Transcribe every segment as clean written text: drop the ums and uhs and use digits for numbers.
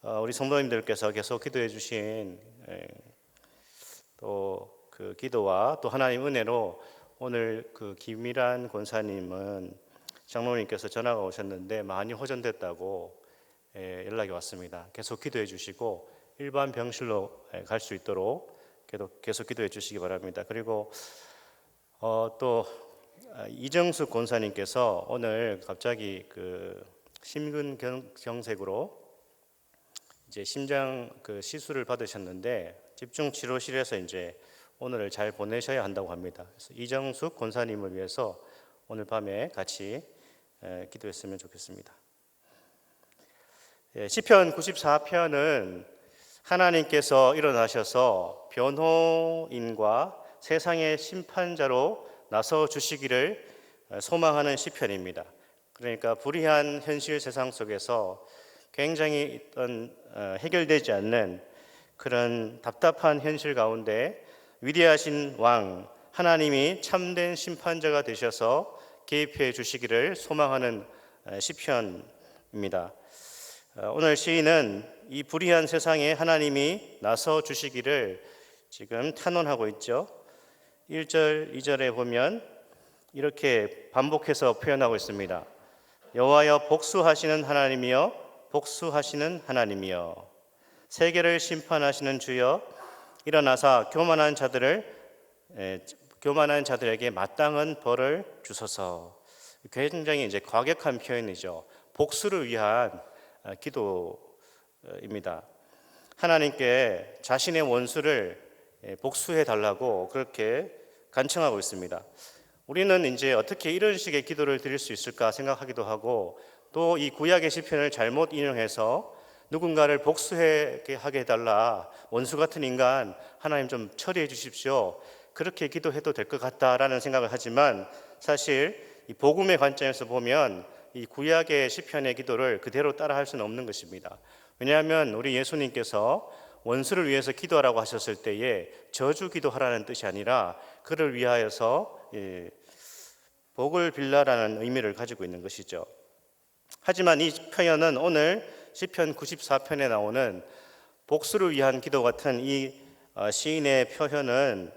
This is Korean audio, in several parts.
우리 성도님들께서 계속 기도해 주신 또 그 기도와 또 하나님 은혜로 오늘 그 김미란 권사님은 장로님께서 전화가 오셨는데 많이 호전됐다고 연락이 왔습니다. 계속 기도해 주시고 일반 병실로 갈 수 있도록 계속 기도해 주시기 바랍니다. 그리고 또 이정숙 권사님께서 오늘 갑자기 그 심근경색으로 이제 심장 그 시술을 받으셨는데 집중 치료실에서 이제 오늘을 잘 보내셔야 한다고 합니다. 그래서 이정숙 권사님을 위해서 오늘 밤에 같이 기도했으면 좋겠습니다. 시편 94편은 하나님께서 일어나셔서 변호인과 세상의 심판자로 나서 주시기를 소망하는 시편입니다. 그러니까 불의한 현실 세상 속에서 굉장히 해결되지 않는 그런 답답한 현실 가운데 위대하신 왕 하나님이 참된 심판자가 되셔서 개입해 주시기를 소망하는 시편입니다. 오늘 시인은 이 불의한 세상에 하나님이 나서 주시기를 지금 탄원하고 있죠. 1절, 2절에 보면 이렇게 반복해서 표현하고 있습니다. 여호와여 복수하시는 하나님이여 복수하시는 하나님이여 세계를 심판하시는 주여 일어나사 교만한 자들에게 마땅한 벌을 주소서. 굉장히 이제 과격한 표현이죠. 복수를 위한 기도입니다. 하나님께 자신의 원수를 복수해 달라고 그렇게 간청하고 있습니다. 우리는 이제 어떻게 이런 식의 기도를 드릴 수 있을까 생각하기도 하고 또 이 구약의 시편을 잘못 인용해서 누군가를 복수하게 해달라, 원수 같은 인간 하나님 좀 처리해 주십시오, 그렇게 기도해도 될 것 같다라는 생각을 하지만 사실 이 복음의 관점에서 보면 이 구약의 시편의 기도를 그대로 따라할 수는 없는 것입니다. 왜냐하면 우리 예수님께서 원수를 위해서 기도하라고 하셨을 때에 저주 기도하라는 뜻이 아니라 그를 위하여서 복을 빌라라는 의미를 가지고 있는 것이죠. 하지만 이 표현은 오늘 시편 94편에 나오는 복수를 위한 기도 같은 이 시인의 표현은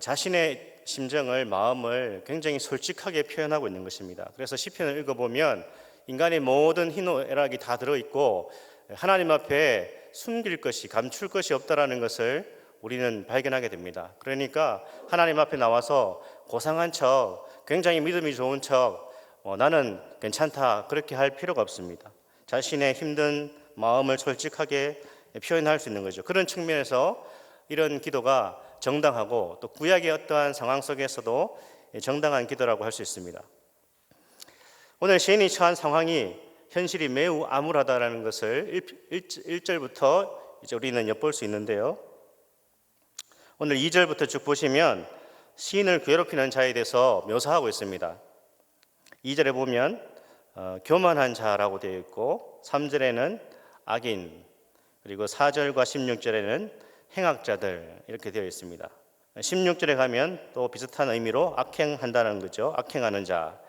자신의 심정을, 마음을 굉장히 솔직하게 표현하고 있는 것입니다. 그래서 시편을 읽어보면 인간의 모든 희노애락이 다 들어있고 하나님 앞에 숨길 것이, 감출 것이 없다라는 것을 우리는 발견하게 됩니다. 그러니까 하나님 앞에 나와서 고상한 척, 굉장히 믿음이 좋은 척, 나는 괜찮다, 그렇게 할 필요가 없습니다. 자신의 힘든 마음을 솔직하게 표현할 수 있는 거죠. 그런 측면에서 이런 기도가 정당하고 또 구약의 어떠한 상황 속에서도 정당한 기도라고 할 수 있습니다. 오늘 시인이 처한 상황이, 현실이 매우 암울하다라는 것을 1절부터 이제 우리는 엿볼 수 있는데요. 오늘 2절부터 쭉 보시면 시인을 괴롭히는 자에 대해서 묘사하고 있습니다. 2절에 보면 교만한 자라고 되어 있고 3절에는 악인, 그리고 4절과 16절에는 행악자들 이렇게 되어 있습니다. 16절에 가면 또 비슷한 의미로 악행한다는 거죠. 악행하는 자.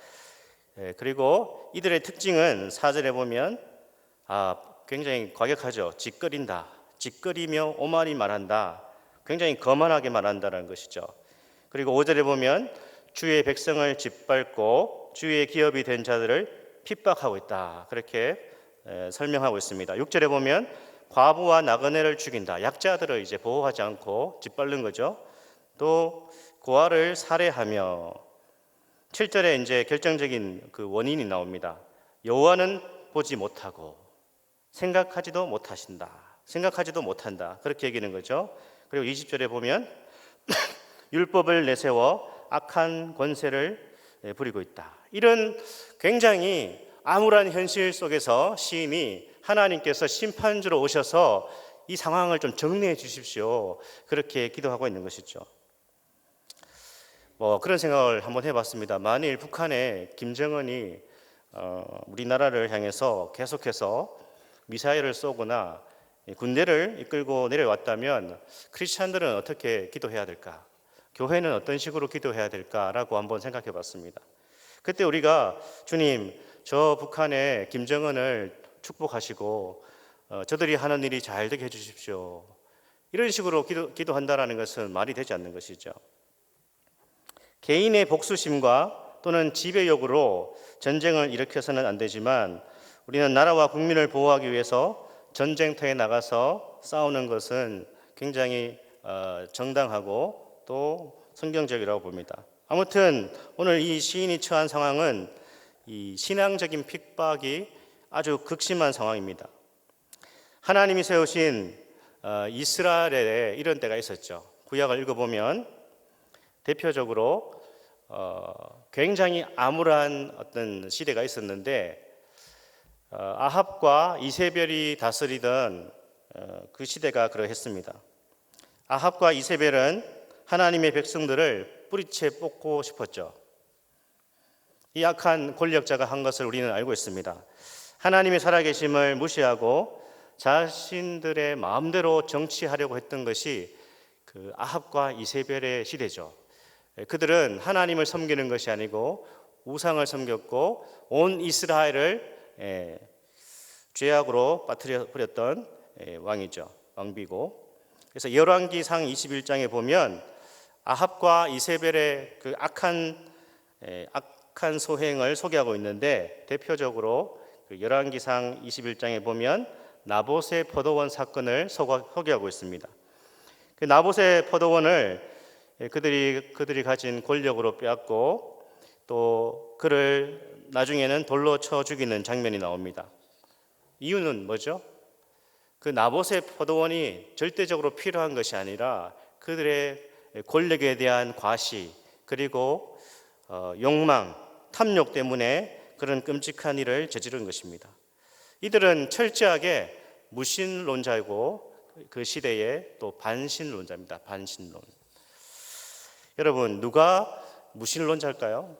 그리고 이들의 특징은 4절에 보면 굉장히 과격하죠. 짓거린다, 짓거리며 오만이 말한다, 굉장히 거만하게 말한다는 것이죠. 그리고 5절에 보면 주의 백성을 짓밟고 주의 기업이 된 자들을 핍박하고 있다, 그렇게 설명하고 있습니다. 6절에 보면 과부와 나그네를 죽인다, 약자들을 이제 보호하지 않고 짓밟는 거죠. 또 고아를 살해하며, 7절에 이제 결정적인 그 원인이 나옵니다. 여호와는 보지 못하고 생각하지도 못한다, 그렇게 얘기하는 거죠. 그리고 20절에 보면 율법을 내세워 악한 권세를 부리고 있다. 이런 굉장히 암울한 현실 속에서 시인이 하나님께서 심판주로 오셔서 이 상황을 좀 정리해 주십시오, 그렇게 기도하고 있는 것이죠. 그런 생각을 한번 해봤습니다. 만일 북한의 김정은이 우리나라를 향해서 계속해서 미사일을 쏘거나 군대를 이끌고 내려왔다면 크리스찬들은 어떻게 기도해야 될까? 교회는 어떤 식으로 기도해야 될까라고 한번 생각해 봤습니다. 그때 우리가 주님, 저 북한의 김정은을 축복하시고 저들이 하는 일이 잘 되게 해주십시오. 이런 식으로 기도한다라는 것은 말이 되지 않는 것이죠. 개인의 복수심과 또는 지배욕으로 전쟁을 일으켜서는 안 되지만 우리는 나라와 국민을 보호하기 위해서 전쟁터에 나가서 싸우는 것은 굉장히 정당하고 또 성경적이라고 봅니다. 아무튼 오늘 이 시인이 처한 상황은 이 신앙적인 핍박이 아주 극심한 상황입니다. 하나님이 세우신 이스라엘에 이런 때가 있었죠. 구약을 읽어보면 대표적으로 굉장히 암울한 어떤 시대가 있었는데 아합과 이세벨이 다스리던 그 시대가 그러했습니다. 아합과 이세벨은 하나님의 백성들을 뿌리채 뽑고 싶었죠. 이 악한 권력자가 한 것을 우리는 알고 있습니다. 하나님의 살아계심을 무시하고 자신들의 마음대로 정치하려고 했던 것이 그 아합과 이세벨의 시대죠. 그들은 하나님을 섬기는 것이 아니고 우상을 섬겼고 온 이스라엘을 죄악으로 빠뜨려 버렸던 왕이죠. 왕비고. 그래서 열왕기상 21장에 보면 아합과 이세벨의 그 악한 소행을 소개하고 있는데 대표적으로 그 열왕기상 21장에 보면 나봇의 포도원 사건을 소개하고 있습니다. 그 나봇의 포도원을 그들이 가진 권력으로 빼앗고 또 그를 나중에는 돌로 쳐 죽이는 장면이 나옵니다. 이유는 뭐죠? 그 나봇의 포도원이 절대적으로 필요한 것이 아니라 그들의 권력에 대한 과시 그리고 욕망, 탐욕 때문에 그런 끔찍한 일을 저지른 것입니다. 이들은 철저하게 무신론자이고 그 시대의 또 반신론자입니다. 반신론. 여러분, 누가 무신론자일까요?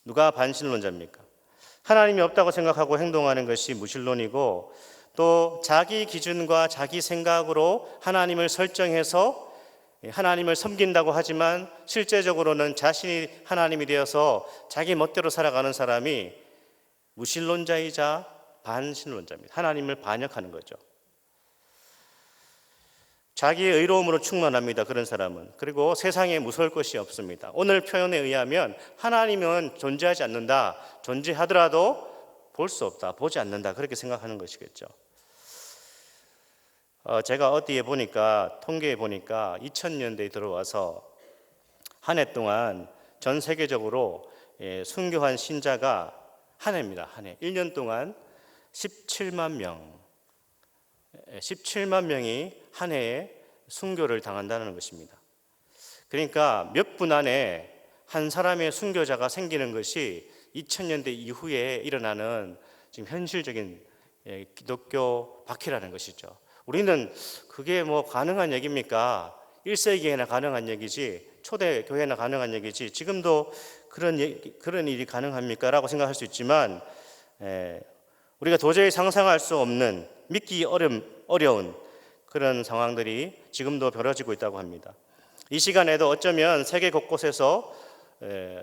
누가 반신론자입니까? 하나님이 없다고 생각하고 행동하는 것이 무신론이고 또 자기 기준과 자기 생각으로 하나님을 설정해서 하나님을 섬긴다고 하지만 실제적으로는 자신이 하나님이 되어서 자기 멋대로 살아가는 사람이 무신론자이자 반신론자입니다. 하나님을 반역하는 거죠. 자기의 의로움으로 충만합니다. 그런 사람은. 그리고 세상에 무서울 것이 없습니다. 오늘 표현에 의하면 하나님은 존재하지 않는다. 존재하더라도 볼 수 없다. 보지 않는다. 그렇게 생각하는 것이겠죠. 제가 어디에 보니까 통계에 보니까 2000년대에 들어와서 한 해 동안 전 세계적으로 순교한 신자가 한 해입니다. 한 해. 1년 동안 17만 명이 한 해에 순교를 당한다는 것입니다. 그러니까 몇 분 안에 한 사람의 순교자가 생기는 것이 2000년대 이후에 일어나는 지금 현실적인 기독교 박해라는 것이죠. 우리는 그게 뭐 가능한 얘기입니까? 1세기에나 가능한 얘기지 초대 교회나 가능한 얘기지 지금도 그런 일이 가능합니까? 라고 생각할 수 있지만 우리가 도저히 상상할 수 없는 믿기 어려운 그런 상황들이 지금도 벌어지고 있다고 합니다. 이 시간에도 어쩌면 세계 곳곳에서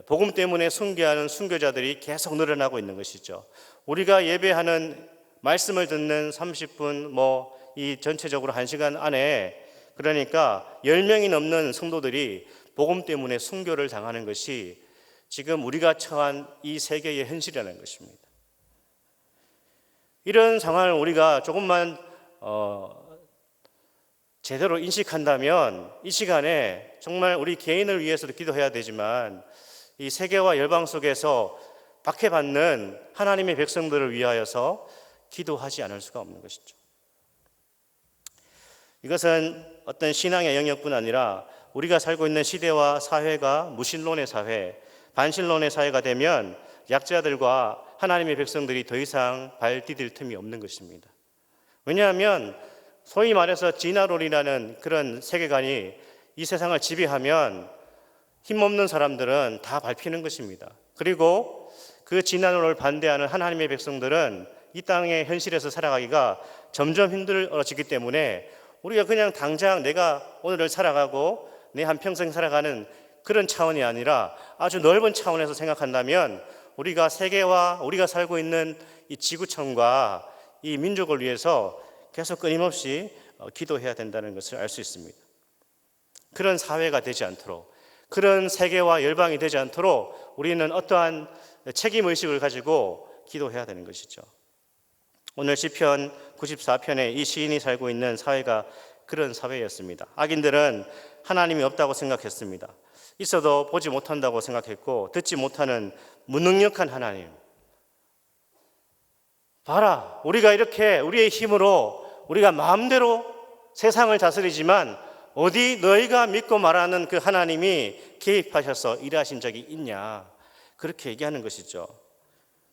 복음 때문에 순교하는 순교자들이 계속 늘어나고 있는 것이죠. 우리가 예배하는 말씀을 듣는 30분 이 전체적으로 1시간 안에 그러니까 10명이 넘는 성도들이 복음 때문에 순교를 당하는 것이 지금 우리가 처한 이 세계의 현실이라는 것입니다. 이런 상황을 우리가 조금만 제대로 인식한다면 이 시간에 정말 우리 개인을 위해서도 기도해야 되지만 이 세계와 열방 속에서 박해받는 하나님의 백성들을 위하여서 기도하지 않을 수가 없는 것이죠. 이것은 어떤 신앙의 영역뿐 아니라 우리가 살고 있는 시대와 사회가 무신론의 사회, 반신론의 사회가 되면 약자들과 하나님의 백성들이 더 이상 발 디딜 틈이 없는 것입니다. 왜냐하면 소위 말해서 진화론이라는 그런 세계관이 이 세상을 지배하면 힘없는 사람들은 다 밟히는 것입니다. 그리고 그 진화론을 반대하는 하나님의 백성들은 이 땅의 현실에서 살아가기가 점점 힘들어지기 때문에 우리가 그냥 당장 내가 오늘을 살아가고 내 한평생 살아가는 그런 차원이 아니라 아주 넓은 차원에서 생각한다면 우리가 세계와 우리가 살고 있는 이 지구촌과 이 민족을 위해서 계속 끊임없이 기도해야 된다는 것을 알 수 있습니다. 그런 사회가 되지 않도록, 그런 세계와 열방이 되지 않도록 우리는 어떠한 책임의식을 가지고 기도해야 되는 것이죠. 오늘 시편 94편에 이 시인이 살고 있는 사회가 그런 사회였습니다. 악인들은 하나님이 없다고 생각했습니다. 있어도 보지 못한다고 생각했고 듣지 못하는 무능력한 하나님. 봐라, 우리가 이렇게 우리의 힘으로 우리가 마음대로 세상을 다스리지만 어디 너희가 믿고 말하는 그 하나님이 개입하셔서 일하신 적이 있냐, 그렇게 얘기하는 것이죠.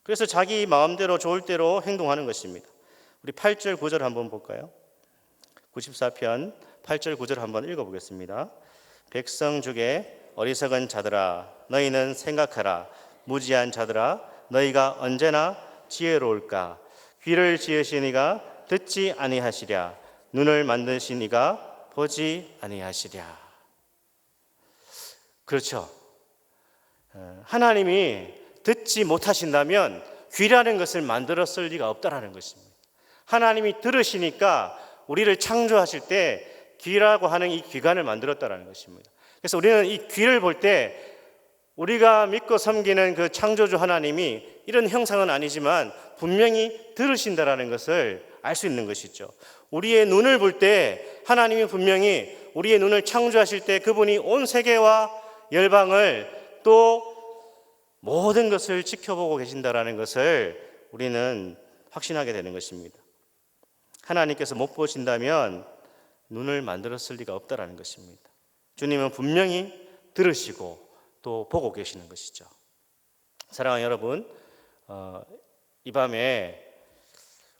그래서 자기 마음대로 좋을 대로 행동하는 것입니다. 우리 8절 9절 한번 볼까요? 94편 8절 9절 한번 읽어보겠습니다. 백성 중에 어리석은 자들아 너희는 생각하라. 무지한 자들아 너희가 언제나 지혜로울까. 귀를 지으신 이가 듣지 아니하시랴. 눈을 만드신 이가 보지 아니하시랴. 그렇죠. 하나님이 듣지 못하신다면 귀라는 것을 만들었을 리가 없다라는 것입니다. 하나님이 들으시니까 우리를 창조하실 때 귀라고 하는 이 귀관을 만들었다라는 것입니다. 그래서 우리는 이 귀를 볼 때 우리가 믿고 섬기는 그 창조주 하나님이 이런 형상은 아니지만 분명히 들으신다라는 것을 알 수 있는 것이죠. 우리의 눈을 볼 때 하나님이 분명히 우리의 눈을 창조하실 때 그분이 온 세계와 열방을 또 모든 것을 지켜보고 계신다라는 것을 우리는 확신하게 되는 것입니다. 하나님께서 못 보신다면 눈을 만들었을 리가 없다라는 것입니다. 주님은 분명히 들으시고 또 보고 계시는 것이죠. 사랑하는 여러분, 이 밤에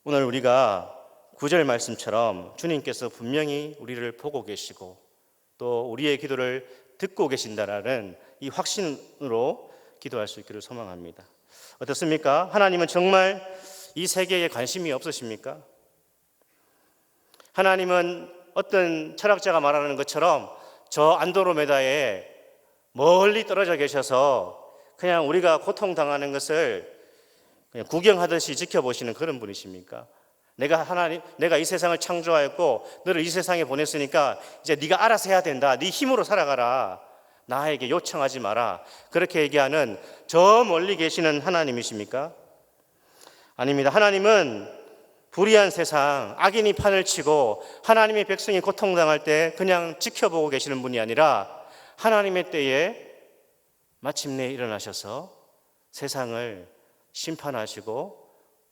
오늘 우리가 9절 말씀처럼 주님께서 분명히 우리를 보고 계시고 또 우리의 기도를 듣고 계신다라는 이 확신으로 기도할 수 있기를 소망합니다. 어떻습니까? 하나님은 정말 이 세계에 관심이 없으십니까? 하나님은 어떤 철학자가 말하는 것처럼 저 안드로메다에 멀리 떨어져 계셔서 그냥 우리가 고통당하는 것을 그냥 구경하듯이 지켜보시는 그런 분이십니까? 내가 이 세상을 창조하였고 너를 이 세상에 보냈으니까 이제 네가 알아서 해야 된다. 네 힘으로 살아가라. 나에게 요청하지 마라. 그렇게 얘기하는 저 멀리 계시는 하나님이십니까? 아닙니다. 하나님은 불의한 세상, 악인이 판을 치고 하나님의 백성이 고통당할 때 그냥 지켜보고 계시는 분이 아니라 하나님의 때에 마침내 일어나셔서 세상을 심판하시고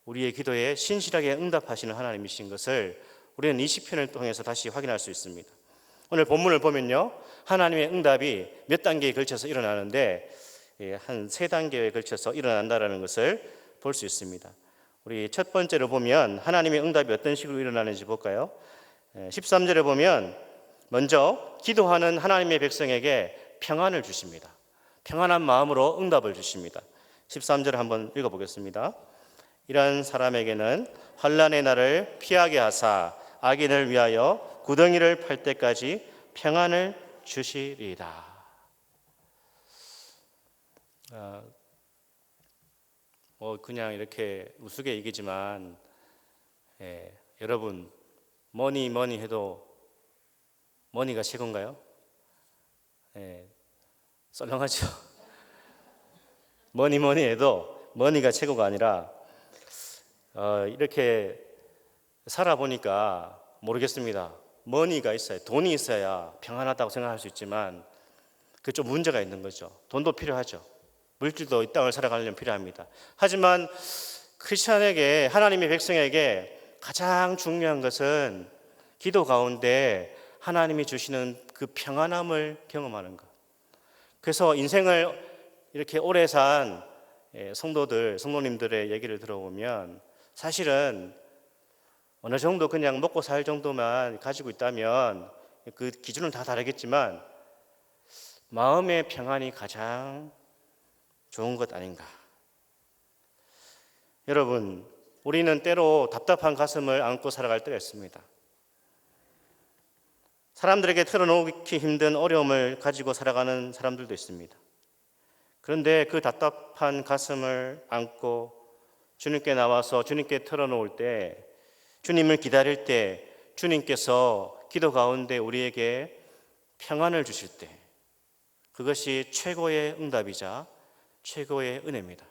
우리의 기도에 신실하게 응답하시는 하나님이신 것을 우리는 이 시편을 통해서 다시 확인할 수 있습니다. 오늘 본문을 보면요, 하나님의 응답이 몇 단계에 걸쳐서 일어나는데 한 3단계에 걸쳐서 일어난다는 것을 볼 수 있습니다. 우리 첫 번째로 보면 하나님의 응답이 어떤 식으로 일어나는지 볼까요? 13절에 보면 먼저 기도하는 하나님의 백성에게 평안을 주십니다. 평안한 마음으로 응답을 주십니다. 13절을 한번 읽어보겠습니다. 이런 사람에게는 환난의 날을 피하게 하사 악인을 위하여 구덩이를 팔 때까지 평안을 주시리이다. 그냥 이렇게 우스개 얘기지만 여러분 뭐니 해도 머니가 최고인가요? 썰렁하죠. 뭐니 해도 머니가 최고가 아니라 이렇게 살아보니까 모르겠습니다. 머니가 있어야, 돈이 있어야 평안하다고 생각할 수 있지만 그게 좀 문제가 있는 거죠. 돈도 필요하죠. 물질도 이 땅을 살아가려면 필요합니다. 하지만 크리스천에게, 하나님의 백성에게 가장 중요한 것은 기도 가운데 하나님이 주시는 그 평안함을 경험하는 것. 그래서 인생을 이렇게 오래 산 성도님들의 얘기를 들어보면 사실은 어느 정도 그냥 먹고 살 정도만 가지고 있다면 그 기준은 다 다르겠지만 마음의 평안이 가장 좋은 것 아닌가. 여러분, 우리는 때로 답답한 가슴을 안고 살아갈 때가 있습니다. 사람들에게 털어놓기 힘든 어려움을 가지고 살아가는 사람들도 있습니다. 그런데 그 답답한 가슴을 안고 주님께 나와서 주님께 털어놓을 때 주님을 기다릴 때 주님께서 기도 가운데 우리에게 평안을 주실 때 그것이 최고의 응답이자 최고의 은혜입니다.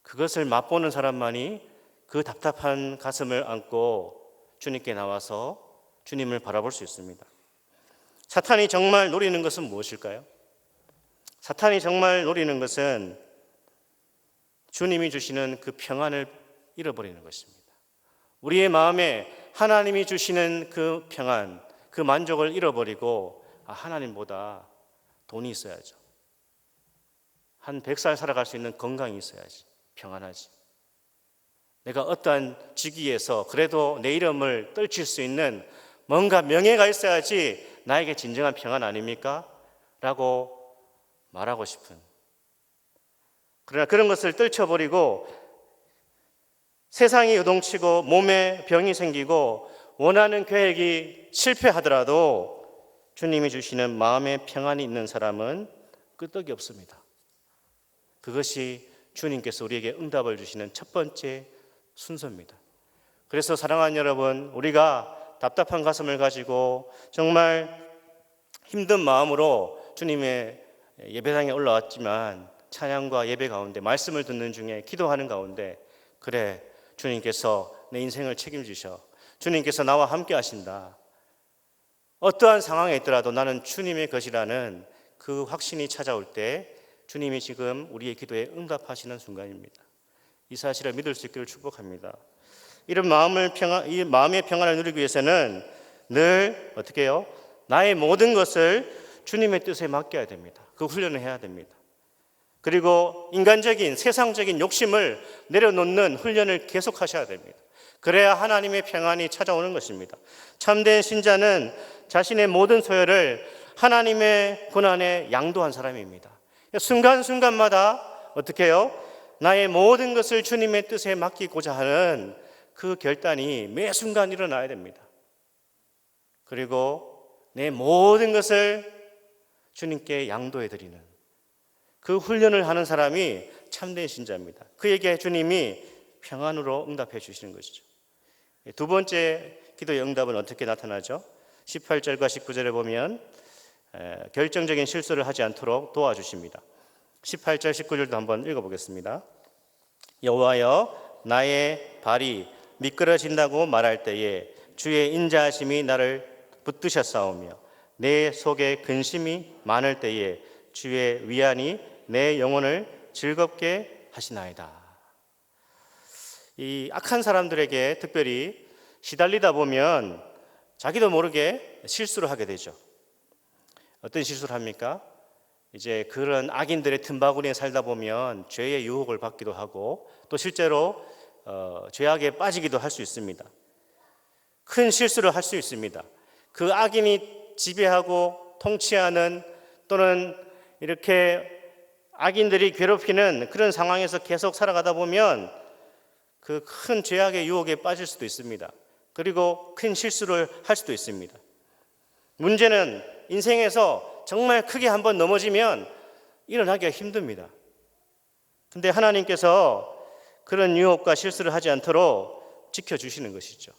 그것을 맛보는 사람만이 그 답답한 가슴을 안고 주님께 나와서 주님을 바라볼 수 있습니다. 사탄이 정말 노리는 것은 무엇일까요? 사탄이 정말 노리는 것은 주님이 주시는 그 평안을 잃어버리는 것입니다. 우리의 마음에 하나님이 주시는 그 평안, 그 만족을 잃어버리고 하나님보다 돈이 있어야죠. 한 100살 살아갈 수 있는 건강이 있어야지 평안하지. 내가 어떠한 직위에서 그래도 내 이름을 떨칠 수 있는 뭔가 명예가 있어야지 나에게 진정한 평안 아닙니까? 라고 말하고 싶은, 그러나 그런 것을 떨쳐버리고 세상이 요동치고 몸에 병이 생기고 원하는 계획이 실패하더라도 주님이 주시는 마음의 평안이 있는 사람은 끄떡이 없습니다. 그것이 주님께서 우리에게 응답을 주시는 첫 번째 순서입니다. 그래서 사랑하는 여러분, 우리가 답답한 가슴을 가지고 정말 힘든 마음으로 주님의 예배당에 올라왔지만 찬양과 예배 가운데 말씀을 듣는 중에 기도하는 가운데 그래, 주님께서 내 인생을 책임지셔. 주님께서 나와 함께 하신다. 어떠한 상황에 있더라도 나는 주님의 것이라는 그 확신이 찾아올 때 주님이 지금 우리의 기도에 응답하시는 순간입니다. 이 사실을 믿을 수 있기를 축복합니다. 이런 이 마음의 평안을 누리기 위해서는 늘 어떻게 해요? 나의 모든 것을 주님의 뜻에 맡겨야 됩니다. 그 훈련을 해야 됩니다. 그리고 인간적인 세상적인 욕심을 내려놓는 훈련을 계속하셔야 됩니다. 그래야 하나님의 평안이 찾아오는 것입니다. 참된 신자는 자신의 모든 소열을 하나님의 권한에 양도한 사람입니다. 순간순간마다 어떻게 해요? 나의 모든 것을 주님의 뜻에 맡기고자 하는 그 결단이 매 순간 일어나야 됩니다. 그리고 내 모든 것을 주님께 양도해드리는 그 훈련을 하는 사람이 참된 신자입니다. 그에게 주님이 평안으로 응답해 주시는 것이죠. 두 번째 기도의 응답은 어떻게 나타나죠? 18절과 19절에 보면 결정적인 실수를 하지 않도록 도와주십니다. 18절 19절도 한번 읽어보겠습니다. 여호와여, 나의 발이 미끄러진다고 말할 때에 주의 인자하심이 나를 붙드셨사오며 내 속에 근심이 많을 때에 주의 위안이 내 영혼을 즐겁게 하시나이다. 이 악한 사람들에게 특별히 시달리다 보면 자기도 모르게 실수를 하게 되죠. 어떤 실수를 합니까? 이제 그런 악인들의 틈바구니에 살다 보면 죄의 유혹을 받기도 하고 또 실제로 죄악에 빠지기도 할 수 있습니다. 큰 실수를 할 수 있습니다. 그 악인이 지배하고 통치하는 또는 이렇게 악인들이 괴롭히는 그런 상황에서 계속 살아가다 보면 그 큰 죄악의 유혹에 빠질 수도 있습니다. 그리고 큰 실수를 할 수도 있습니다. 문제는 인생에서 정말 크게 한번 넘어지면 일어나기가 힘듭니다. 근데 하나님께서 그런 유혹과 실수를 하지 않도록 지켜주시는 것이죠.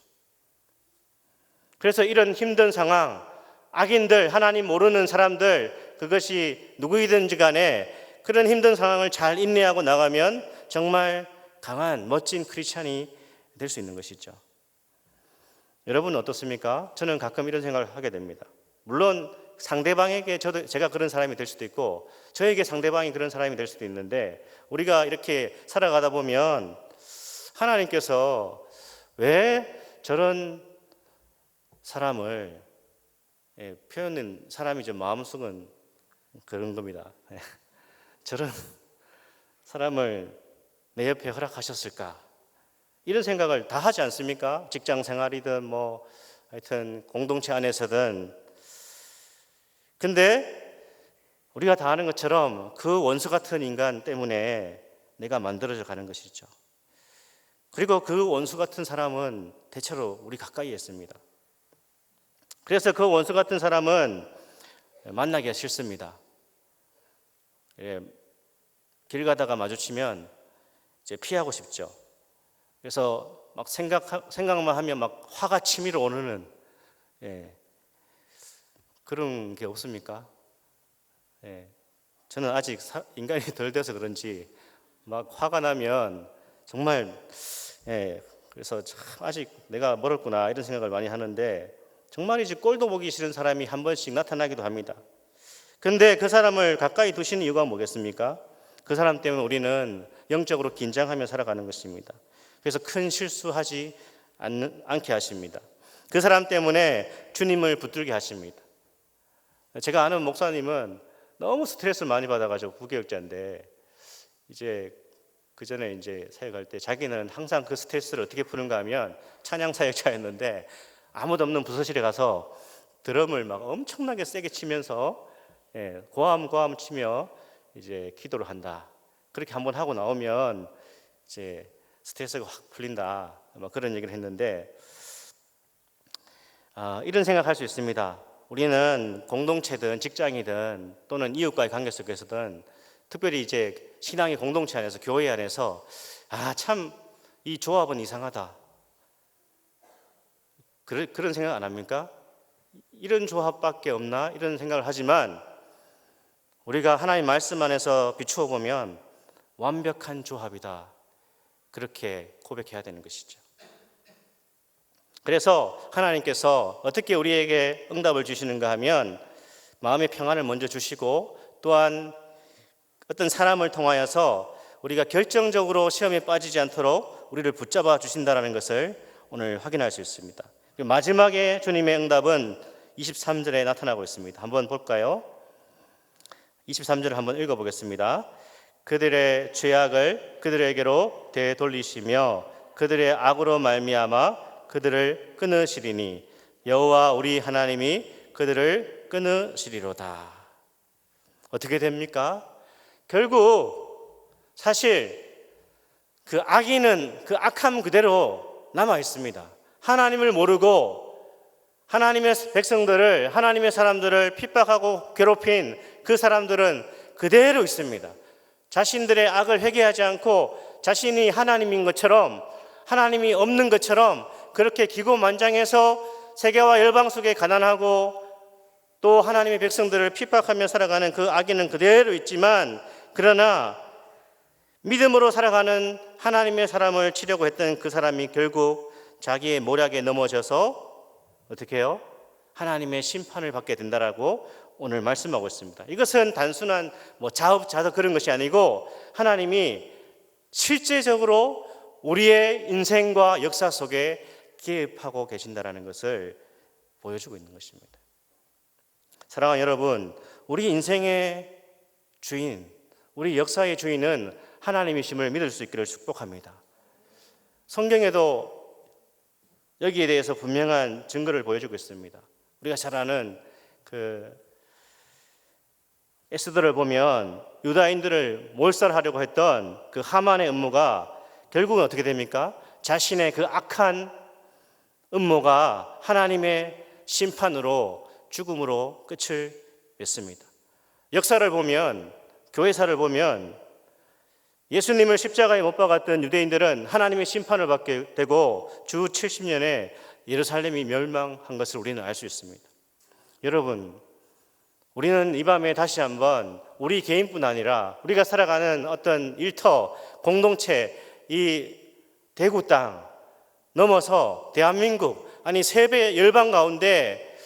그래서 이런 힘든 상황, 악인들, 하나님 모르는 사람들, 그것이 누구이든지 간에 그런 힘든 상황을 잘 인내하고 나가면 정말 강한 멋진 크리스찬이 될 수 있는 것이죠. 여러분은 어떻습니까? 저는 가끔 이런 생각을 하게 됩니다. 물론 상대방에게 제가 그런 사람이 될 수도 있고 저에게 상대방이 그런 사람이 될 수도 있는데 우리가 이렇게 살아가다 보면 하나님께서 왜 저런 사람을, 표현은 사람이죠, 마음속은 그런 겁니다. 저런 사람을 내 옆에 허락하셨을까? 이런 생각을 다 하지 않습니까? 직장 생활이든 뭐 하여튼 공동체 안에서든. 근데 우리가 다 아는 것처럼 그 원수 같은 인간 때문에 내가 만들어져 가는 것이죠. 그리고 그 원수 같은 사람은 대체로 우리 가까이에 있습니다. 그래서 그 원수 같은 사람은 만나기가 싫습니다. 길 가다가 마주치면 이제 피하고 싶죠. 그래서 막 생각만 하면 막 화가 치밀어 오르는, 예, 그런 게 없습니까? 예, 저는 아직 인간이 덜 돼서 그런지 막 화가 나면 정말, 예, 그래서 참 아직 내가 멀었구나 이런 생각을 많이 하는데, 정말이지 꼴도 보기 싫은 사람이 한 번씩 나타나기도 합니다. 근데 그 사람을 가까이 두시는 이유가 뭐겠습니까? 그 사람 때문에 우리는 영적으로 긴장하며 살아가는 것입니다. 그래서 큰 실수하지 않게 하십니다. 그 사람 때문에 주님을 붙들게 하십니다. 제가 아는 목사님은 너무 스트레스를 많이 받아가지고 부교육자인데, 이제 그 전에 이제 사역할 때 자기는 항상 그 스트레스를 어떻게 푸는가 하면, 찬양 사역자였는데 아무도 없는 부서실에 가서 드럼을 막 엄청나게 세게 치면서, 예, 고함 치며 이제 기도를 한다. 그렇게 한번 하고 나오면 이제 스트레스가 확 풀린다. 뭐 그런 얘기를 했는데, 이런 생각할 수 있습니다. 우리는 공동체든 직장이든 또는 이웃과의 관계 속에서든, 특별히 이제 신앙의 공동체 안에서, 교회 안에서 참 이 조합은 이상하다, 그런 생각 안 합니까? 이런 조합밖에 없나? 이런 생각을 하지만, 우리가 하나님 말씀 안에서 비추어 보면 완벽한 조합이다, 그렇게 고백해야 되는 것이죠. 그래서 하나님께서 어떻게 우리에게 응답을 주시는가 하면, 마음의 평안을 먼저 주시고, 또한 어떤 사람을 통하여서 우리가 결정적으로 시험에 빠지지 않도록 우리를 붙잡아 주신다는 것을 오늘 확인할 수 있습니다. 그리고 마지막에 주님의 응답은 23절에 나타나고 있습니다. 한번 볼까요? 23절을 한번 읽어보겠습니다. 그들의 죄악을 그들에게로 되돌리시며 그들의 악으로 말미암아 그들을 끊으시리니 여호와 우리 하나님이 그들을 끊으시리로다. 어떻게 됩니까? 결국 사실 그 악인은 그 악함 그대로 남아 있습니다. 하나님을 모르고 하나님의 백성들을, 하나님의 사람들을 핍박하고 괴롭힌 그 사람들은 그대로 있습니다. 자신들의 악을 회개하지 않고 자신이 하나님인 것처럼, 하나님이 없는 것처럼 그렇게 기고만장해서 세계와 열방 속에 가난하고 또 하나님의 백성들을 핍박하며 살아가는 그 악인은 그대로 있지만, 그러나 믿음으로 살아가는 하나님의 사람을 치려고 했던 그 사람이 결국 자기의 모략에 넘어져서 어떻게 해요? 하나님의 심판을 받게 된다라고 오늘 말씀하고 있습니다. 이것은 단순한 자업자득 그런 것이 아니고, 하나님이 실제적으로 우리의 인생과 역사 속에 개입하고 계신다라는 것을 보여주고 있는 것입니다. 사랑하는 여러분, 우리 인생의 주인, 우리 역사의 주인은 하나님이심을 믿을 수 있기를 축복합니다. 성경에도 여기에 대해서 분명한 증거를 보여주고 있습니다. 우리가 잘 아는 그 에스더를 보면 유다인들을 몰살하려고 했던 그 하만의 음모가 결국은 어떻게 됩니까? 자신의 그 악한 음모가 하나님의 심판으로, 죽음으로 끝을 맺습니다. 역사를 보면, 교회사를 보면 예수님을 십자가에 못 박았던 유대인들은 하나님의 심판을 받게 되고 주 70년에 예루살렘이 멸망한 것을 우리는 알 수 있습니다. 여러분, 우리는 이 밤에 다시 한번 우리 개인뿐 아니라 우리가 살아가는 어떤 일터, 공동체, 이 대구 땅 넘어서 대한민국, 아니 세계 열방 가운데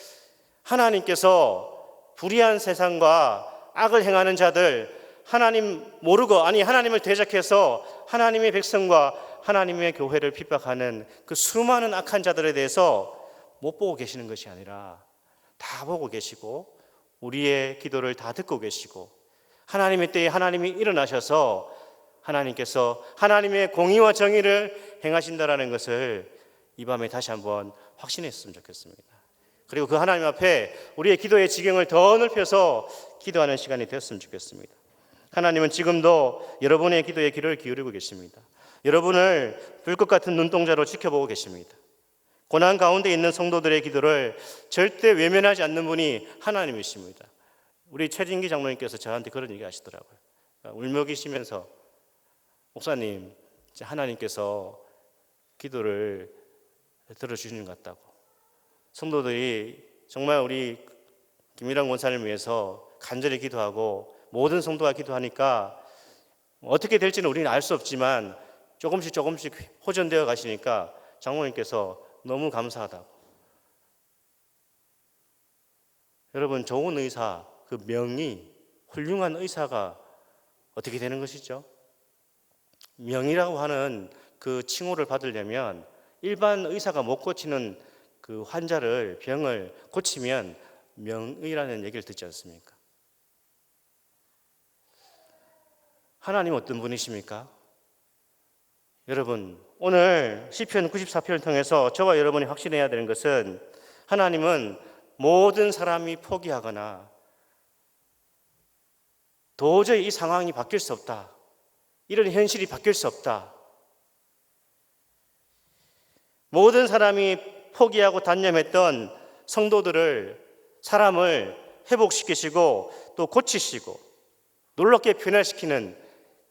하나님께서 불의한 세상과 악을 행하는 자들, 하나님 모르고, 아니 하나님을 대적해서 하나님의 백성과 하나님의 교회를 핍박하는 그 수많은 악한 자들에 대해서 못 보고 계시는 것이 아니라 다 보고 계시고, 우리의 기도를 다 듣고 계시고, 하나님의 때에 하나님이 일어나셔서 하나님께서 하나님의 공의와 정의를 행하신다라는 것을 이 밤에 다시 한번 확신했으면 좋겠습니다. 그리고 그 하나님 앞에 우리의 기도의 지경을 더 넓혀서 기도하는 시간이 되었으면 좋겠습니다. 하나님은 지금도 여러분의 기도에 귀를 기울이고 계십니다. 여러분을 불꽃 같은 눈동자로 지켜보고 계십니다. 고난 가운데 있는 성도들의 기도를 절대 외면하지 않는 분이 하나님이십니다. 우리 최진기 장로님께서 저한테 그런 얘기 하시더라고요. 울먹이시면서, 목사님, 하나님께서 기도를 들어주시는 것 같다고. 성도들이 정말 우리 김일환 권사님을 위해서 간절히 기도하고 모든 성도가 기도하니까 어떻게 될지는 우리는 알 수 없지만 조금씩 호전되어 가시니까 장로님께서 너무 감사하다고. 여러분, 좋은 의사, 그 명의, 훌륭한 의사가 어떻게 되는 것이죠? 명의라고 하는 그 칭호를 받으려면 일반 의사가 못 고치는 그 환자를, 병을 고치면 명의라는 얘기를 듣지 않습니까? 하나님 어떤 분이십니까? 여러분, 오늘 시편 94편을 통해서 저와 여러분이 확신해야 되는 것은 하나님은 모든 사람이 포기하거나 도저히 이 상황이 바뀔 수 없다, 이런 현실이 바뀔 수 없다, 모든 사람이 포기하고 단념했던 성도들을, 사람을 회복시키시고 또 고치시고 놀랍게 변화시키는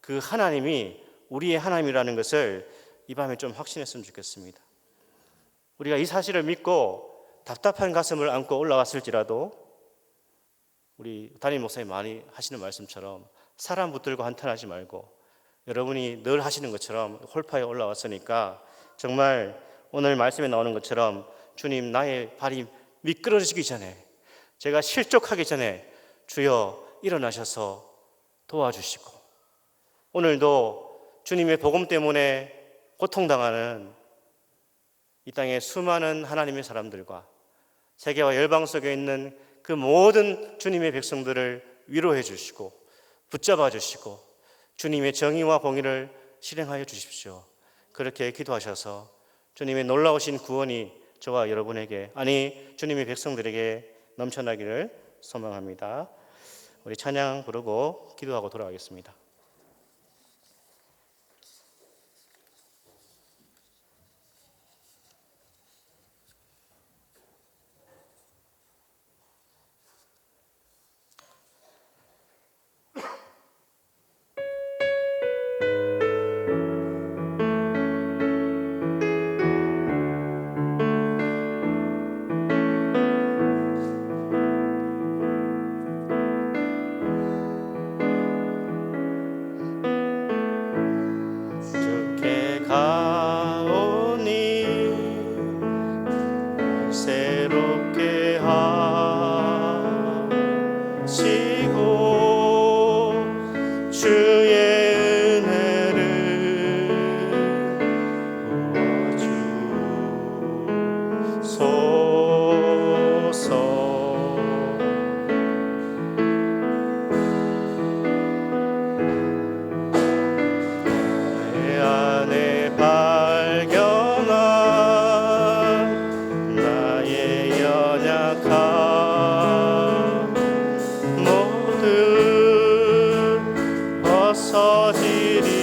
그 하나님이 우리의 하나님이라는 것을 이 밤에 좀 확신했으면 좋겠습니다. 우리가 이 사실을 믿고 답답한 가슴을 안고 올라왔을지라도 우리 담임 목사님 많이 하시는 말씀처럼 사람 붙들고 한탄하지 말고 여러분이 늘 하시는 것처럼 홀파에 올라왔으니까 정말 오늘 말씀에 나오는 것처럼 주님, 나의 발이 미끄러지기 전에, 제가 실족하기 전에 주여 일어나셔서 도와주시고, 오늘도 주님의 복음 때문에 고통당하는 이 땅의 수많은 하나님의 사람들과 세계와 열방 속에 있는 그 모든 주님의 백성들을 위로해 주시고 붙잡아 주시고 주님의 정의와 공의를 실행하여 주십시오. 그렇게 기도하셔서 주님의 놀라우신 구원이 저와 여러분에게, 아니 주님의 백성들에게 넘쳐나기를 소망합니다. 우리 찬양 부르고 기도하고 돌아가겠습니다. 벗어지리